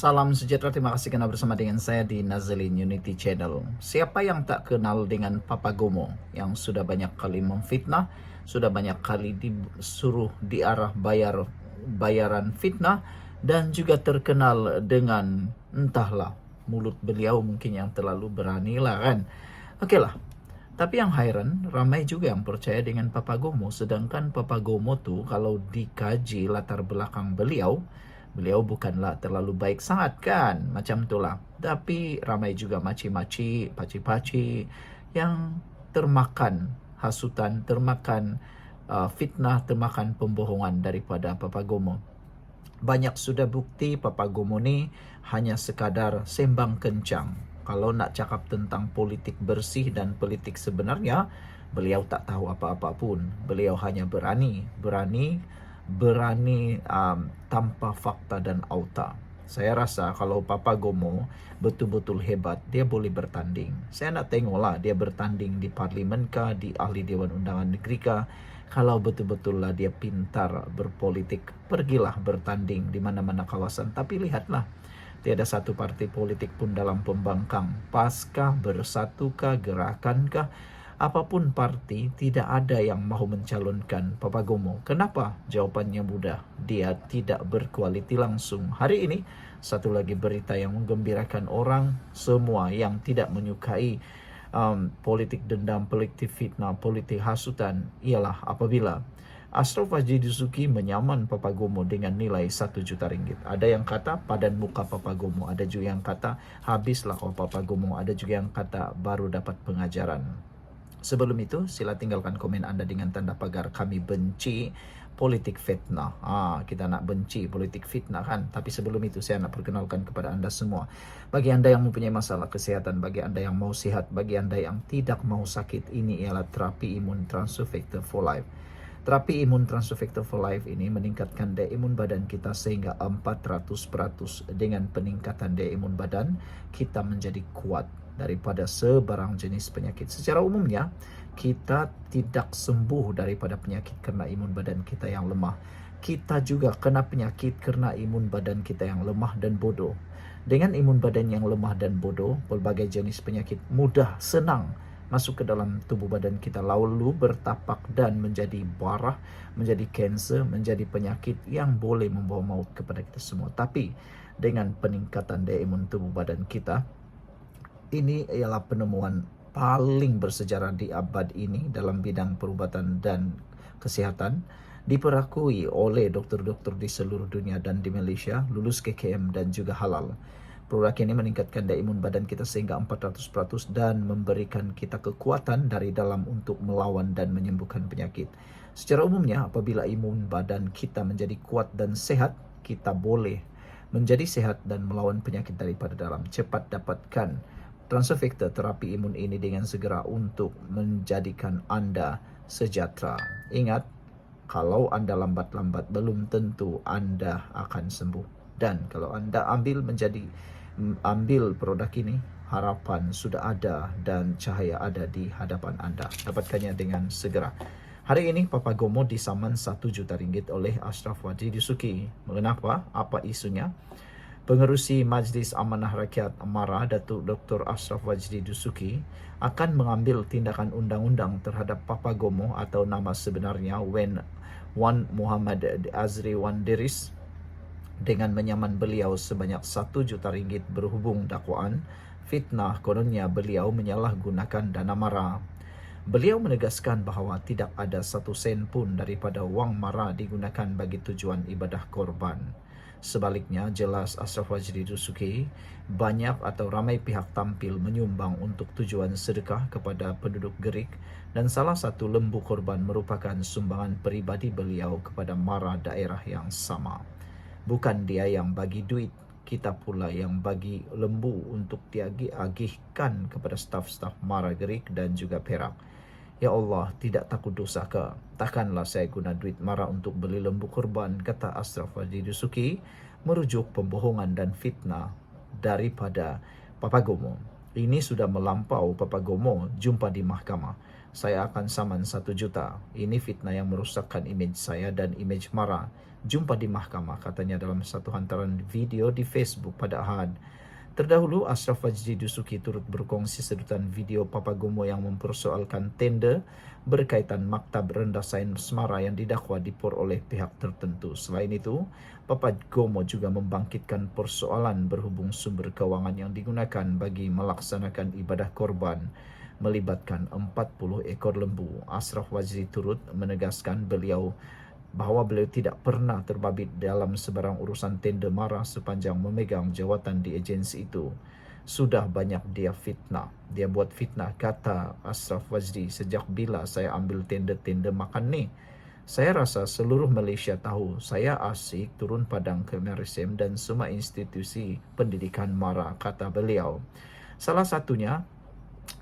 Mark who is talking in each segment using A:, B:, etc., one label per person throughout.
A: Salam sejahtera, terima kasih karena bersama dengan saya di Nazalin Unity Channel. Siapa yang tak kenal dengan Papa Gomo yang sudah banyak kali memfitnah, sudah banyak kali disuruh diarah bayaran fitnah, dan juga terkenal dengan entahlah mulut beliau mungkin yang terlalu berani lah kan. Oke lah. Tapi yang heran, ramai juga yang percaya dengan Papa Gomo. Sedangkan Papa Gomo tuh kalau dikaji latar belakang beliau bukanlah terlalu baik sangat kan. Macam itulah. Tapi ramai juga maci-maci, paci-paci yang termakan hasutan, termakan fitnah, termakan pembohongan daripada Papa Gomo. Banyak sudah bukti Papa Gomo ni hanya sekadar sembang kencang. Kalau nak cakap tentang politik bersih dan politik sebenarnya, beliau tak tahu apa-apa pun. Beliau hanya berani tanpa fakta dan auta. Saya rasa kalau Papa Gomo betul-betul hebat, dia boleh bertanding. Saya nak tengoklah dia bertanding di parlimen kah, di ahli Dewan Undangan Negeri kah. Kalau betul-betul lah dia pintar berpolitik, pergilah bertanding di mana-mana kawasan. Tapi lihatlah, tiada satu partai politik pun dalam pembangkang. Paskah, Bersatukah, Gerakankah, apapun parti, tidak ada yang mahu mencalonkan Papa Gomo. Kenapa? Jawapannya mudah. Dia tidak berkualiti langsung. Hari ini, satu lagi berita yang menggembirakan orang semua yang tidak menyukai politik dendam, politik fitnah, politik hasutan ialah apabila Ashraf Wajdi Dusuki menyaman Papa Gomo dengan nilai 1 juta ringgit. Ada yang kata padan muka Papa Gomo, ada juga yang kata habislah kau Papa Gomo, ada juga yang kata baru dapat pengajaran. Sebelum itu, sila tinggalkan komen anda dengan tanda pagar kami benci politik fitnah. Kita nak benci politik fitnah kan. Tapi sebelum itu saya nak perkenalkan kepada anda semua. Bagi anda yang mempunyai masalah kesehatan, bagi anda yang mau sihat, bagi anda yang tidak mau sakit, ini ialah terapi imun Transfer Factor for Life. Terapi imun Transfer Factor for Life ini meningkatkan daya imun badan kita sehingga 400%. Dengan peningkatan daya imun badan, kita menjadi kuat daripada sebarang jenis penyakit. Secara umumnya, kita tidak sembuh daripada penyakit kerana imun badan kita yang lemah. Kita juga kena penyakit kerana imun badan kita yang lemah dan bodoh. Dengan imun badan yang lemah dan bodoh, pelbagai jenis penyakit mudah, senang masuk ke dalam tubuh badan kita, lalu bertapak dan menjadi barah, menjadi kanser, menjadi penyakit yang boleh membawa maut kepada kita semua. Tapi dengan peningkatan daya imun tubuh badan kita, ini ialah penemuan paling bersejarah di abad ini dalam bidang perubatan dan kesihatan, diperakui oleh doktor-doktor di seluruh dunia dan di Malaysia, lulus KKM dan juga halal. Produk ini meningkatkan daya imun badan kita sehingga 400% dan memberikan kita kekuatan dari dalam untuk melawan dan menyembuhkan penyakit. Secara umumnya, apabila imun badan kita menjadi kuat dan sehat, kita boleh menjadi sehat dan melawan penyakit daripada dalam. Cepat dapatkan Transfer Factor terapi imun ini dengan segera untuk menjadikan anda sejahtera. Ingat, kalau anda lambat-lambat belum tentu anda akan sembuh. Dan kalau anda ambil produk ini, harapan sudah ada dan cahaya ada di hadapan anda. Dapatkannya dengan segera. Hari ini Papa Gomo disaman 1 juta ringgit oleh Ashraf Wajdi Dusuki. Mengapa? Apa isunya? Pengerusi Majlis Amanah Rakyat MARA, Datuk Dr. Ashraf Wajdi Dusuki, akan mengambil tindakan undang-undang terhadap Papa Gomo atau nama sebenarnya Wan Muhammad Azri Wan Diris dengan menyaman beliau sebanyak 1 juta ringgit berhubung dakwaan fitnah kononnya beliau menyalahgunakan dana MARA. Beliau menegaskan bahawa tidak ada 1 sen pun daripada wang MARA digunakan bagi tujuan ibadah korban. Sebaliknya, jelas Ashraf Wajdi Dusuki banyak atau ramai pihak tampil menyumbang untuk tujuan sedekah kepada penduduk Gerik dan salah satu lembu korban merupakan sumbangan peribadi beliau kepada MARA daerah yang sama. Bukan dia yang bagi duit, kita pula yang bagi lembu untuk diagihkan kepada staf-staf MARA Gerik dan juga Perak. Ya Allah, tidak takut dosa ke? Takkanlah saya guna duit MARA untuk beli lembu korban, kata Ashraf Wajdi Dusuki, merujuk pembohongan dan fitnah daripada Papa Gomo. Ini sudah melampau Papa Gomo jumpa di mahkamah. Saya akan saman 1 juta. Ini fitnah yang merosakkan imej saya dan imej MARA. jumpa di mahkamah, katanya dalam satu hantaran video di Facebook pada Ahad. Terdahulu, Ashraf Wajdi Dusuki turut berkongsi sedutan video Papagomo yang mempersoalkan tender berkaitan Maktab Rendah Sains Mara yang didakwa dipor oleh pihak tertentu. Selain itu, Papagomo juga membangkitkan persoalan berhubung sumber keuangan yang digunakan bagi melaksanakan ibadah korban melibatkan 40 ekor lembu. Ashraf Wajdi turut menegaskan bahwa beliau tidak pernah terbabit dalam sebarang urusan tender Mara sepanjang memegang jawatan di agensi itu. Sudah banyak dia fitnah. Dia buat fitnah, kata Ashraf Wajdi. Sejak bila saya ambil tender-tender makan ni? Saya rasa seluruh Malaysia tahu saya asyik turun padang ke MRSM dan semua institusi pendidikan Mara, kata beliau. Salah satunya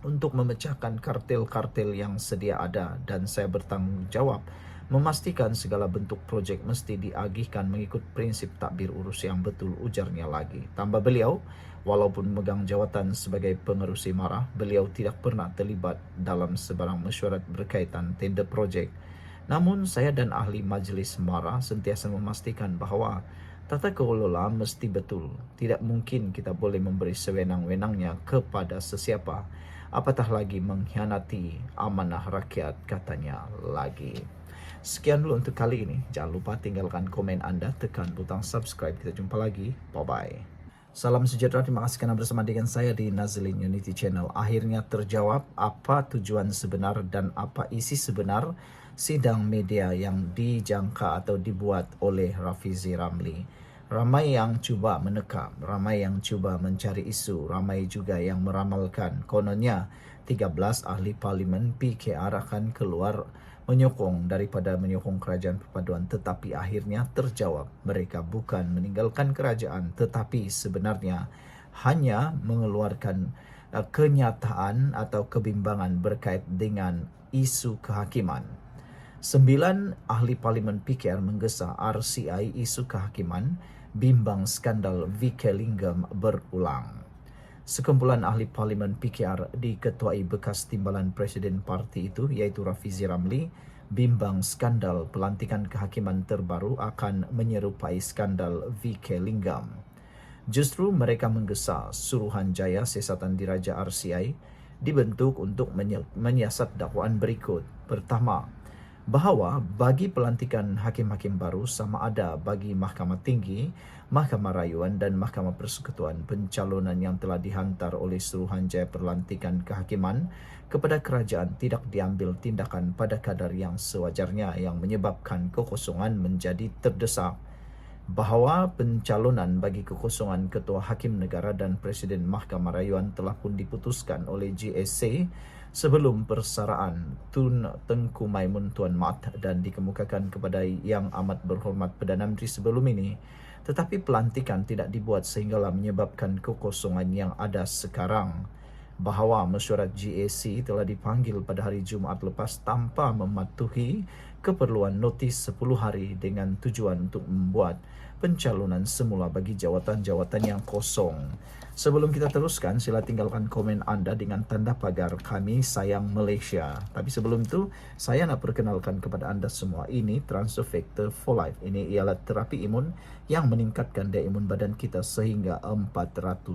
A: untuk memecahkan kartel-kartel yang sedia ada, dan saya bertanggungjawab memastikan segala bentuk projek mesti diagihkan mengikut prinsip takbir urus yang betul, ujarnya lagi. Tambah beliau, walaupun memegang jawatan sebagai pengerusi Mara, beliau tidak pernah terlibat dalam sebarang mesyuarat berkaitan tender projek. Namun saya dan ahli majlis Mara sentiasa memastikan bahawa tata kelola mesti betul. Tidak mungkin kita boleh memberi sewenang-wenangnya kepada sesiapa, apatah lagi mengkhianati amanah rakyat, katanya lagi. Sekian dulu untuk kali ini. Jangan lupa tinggalkan komen anda, tekan butang subscribe. Kita jumpa lagi. Bye-bye. Salam sejahtera, terima kasih kerana bersama dengan saya di Nazlin Unity Channel. Akhirnya terjawab apa tujuan sebenar dan apa isi sebenar sidang media yang dijangka atau dibuat oleh Rafizi Ramli. Ramai yang cuba meneka, ramai yang cuba mencari isu, ramai juga yang meramalkan kononnya 13 ahli parlimen PKR akan keluar menyokong kerajaan perpaduan, tetapi akhirnya terjawab mereka bukan meninggalkan kerajaan tetapi sebenarnya hanya mengeluarkan kenyataan atau kebimbangan berkait dengan isu kehakiman. 9 ahli parlimen PKR menggesa RCI isu kehakiman, bimbang skandal VK Lingam berulang. Sekumpulan ahli parlimen PKR diketuai bekas timbalan Presiden parti itu, iaitu Rafizi Ramli, bimbang skandal pelantikan kehakiman terbaru akan menyerupai skandal VK Lingam. Justru mereka menggesa Suruhanjaya Siasatan Diraja RCI dibentuk untuk menyiasat dakwaan berikut. Pertama, bahawa bagi pelantikan hakim-hakim baru sama ada bagi Mahkamah Tinggi, Mahkamah Rayuan dan Mahkamah Persekutuan, pencalonan yang telah dihantar oleh Suruhanjaya Pelantikan Kehakiman kepada kerajaan tidak diambil tindakan pada kadar yang sewajarnya yang menyebabkan kekosongan menjadi terdesak. Bahawa pencalonan bagi kekosongan Ketua Hakim Negara dan Presiden Mahkamah Rayuan telah pun diputuskan oleh GSC sebelum persaraan Tun Tengku Maimun Tuan Mat dan dikemukakan kepada Yang Amat Berhormat Perdana Menteri sebelum ini, tetapi pelantikan tidak dibuat sehinggalah menyebabkan kekosongan yang ada sekarang. Bahawa mesyuarat GAC telah dipanggil pada hari Jumaat lepas tanpa mematuhi keperluan notis 10 hari dengan tujuan untuk membuat pencalonan semula bagi jawatan-jawatan yang kosong. Sebelum kita teruskan, sila tinggalkan komen anda dengan tanda pagar Kami Sayang Malaysia. Tapi sebelum itu, saya nak perkenalkan kepada anda semua, ini Transfer Factor for Life. Ini ialah terapi imun yang meningkatkan daya imun badan kita sehingga 400%.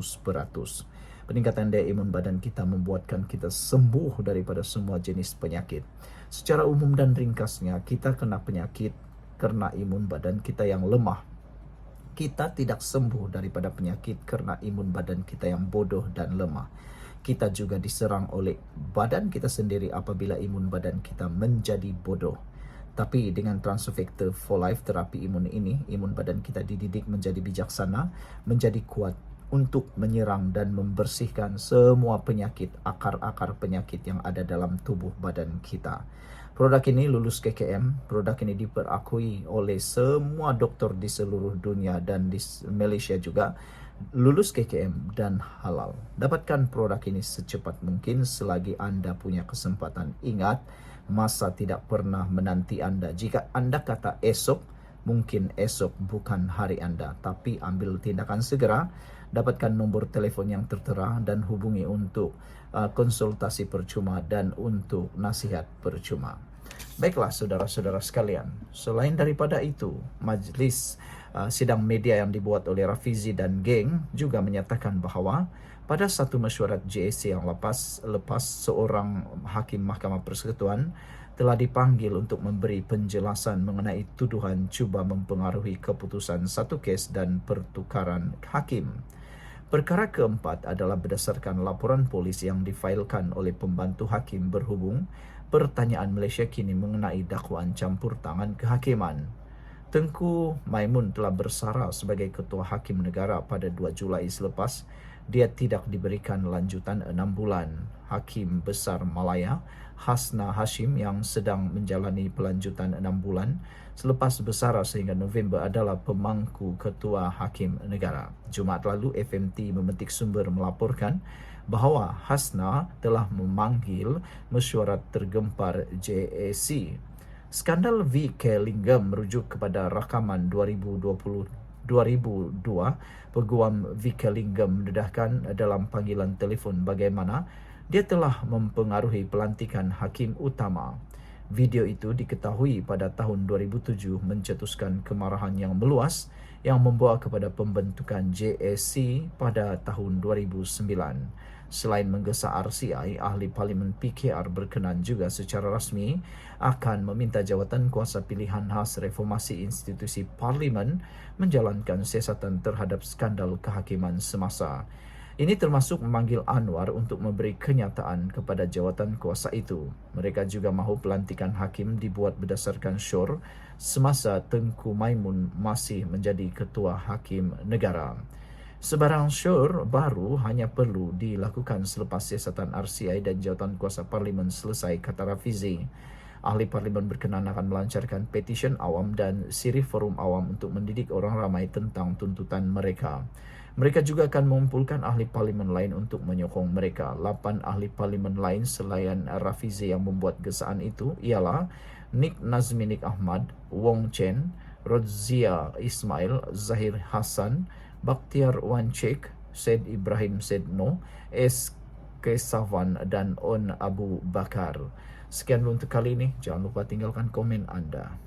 A: Peningkatan daya imun badan kita membuatkan kita sembuh daripada semua jenis penyakit. Secara umum dan ringkasnya, kita kena penyakit kerana imun badan kita yang lemah. Kita tidak sembuh daripada penyakit kerana imun badan kita yang bodoh dan lemah. Kita juga diserang oleh badan kita sendiri apabila imun badan kita menjadi bodoh. Tapi dengan Transfer Factor for Life terapi imun ini, imun badan kita dididik menjadi bijaksana, menjadi kuat untuk menyerang dan membersihkan semua penyakit, akar-akar penyakit yang ada dalam tubuh badan kita. Produk ini lulus KKM, produk ini diperakui oleh semua doktor di seluruh dunia dan di Malaysia juga, lulus KKM dan halal. Dapatkan produk ini secepat mungkin selagi anda punya kesempatan. Ingat, masa tidak pernah menanti anda. Jika anda kata esok, mungkin esok bukan hari Anda, tapi ambil tindakan segera. Dapatkan nombor telefon yang tertera dan hubungi untuk konsultasi percuma dan untuk nasihat percuma. Baiklah saudara-saudara sekalian, selain daripada itu, majlis sidang media yang dibuat oleh Rafizi dan geng juga menyatakan bahawa pada satu mesyuarat JSC yang lepas seorang hakim Mahkamah Persekutuan telah dipanggil untuk memberi penjelasan mengenai tuduhan cuba mempengaruhi keputusan satu kes dan pertukaran hakim. Perkara keempat adalah berdasarkan laporan polis yang difailkan oleh pembantu hakim berhubung pertanyaan Malaysia kini mengenai dakwaan campur tangan kehakiman. Tengku Maimun telah bersara sebagai Ketua Hakim Negara pada 2 Julai selepas dia tidak diberikan lanjutan 6 bulan. Hakim Besar Malaya, Hasna Hashim yang sedang menjalani pelanjutan 6 bulan selepas bersara sehingga November adalah pemangku Ketua Hakim Negara. Jumaat lalu FMT memetik sumber melaporkan bahawa Hasna telah memanggil mesyuarat tergempar JAC. Skandal VK Linggam merujuk kepada rakaman 2002 Peguam VK Linggam mendedahkan dalam panggilan telefon bagaimana dia telah mempengaruhi pelantikan hakim utama. Video itu diketahui pada tahun 2007 mencetuskan kemarahan yang meluas yang membawa kepada pembentukan JAC pada tahun 2009. Selain menggesa RCI, Ahli Parlimen PKR berkenan juga secara rasmi akan meminta jawatan kuasa pilihan khas reformasi institusi Parlimen menjalankan siasatan terhadap skandal kehakiman semasa. Ini termasuk memanggil Anwar untuk memberi kenyataan kepada jawatan kuasa itu. Mereka juga mahu pelantikan hakim dibuat berdasarkan syur semasa Tengku Maimun masih menjadi Ketua Hakim Negara. Sebarang syur baru hanya perlu dilakukan selepas siasatan RCI dan jawatan kuasa Parlimen selesai, kata Rafizi. Ahli Parlimen berkenan akan melancarkan petisyen awam dan sirih forum awam untuk mendidik orang ramai tentang tuntutan mereka. Mereka juga akan mengumpulkan ahli parlimen lain untuk menyokong mereka. 8 ahli parlimen lain selain Rafizi yang membuat gesaan itu ialah Nik Nazmi Nik Ahmad, Wong Chen, Rodzia Ismail, Zahir Hassan, Bakhtiar Wan Sheikh, Said Ibrahim Said No, S. Kesavan dan On Abu Bakar. Sekian dulu untuk kali ini. Jangan lupa tinggalkan komen anda.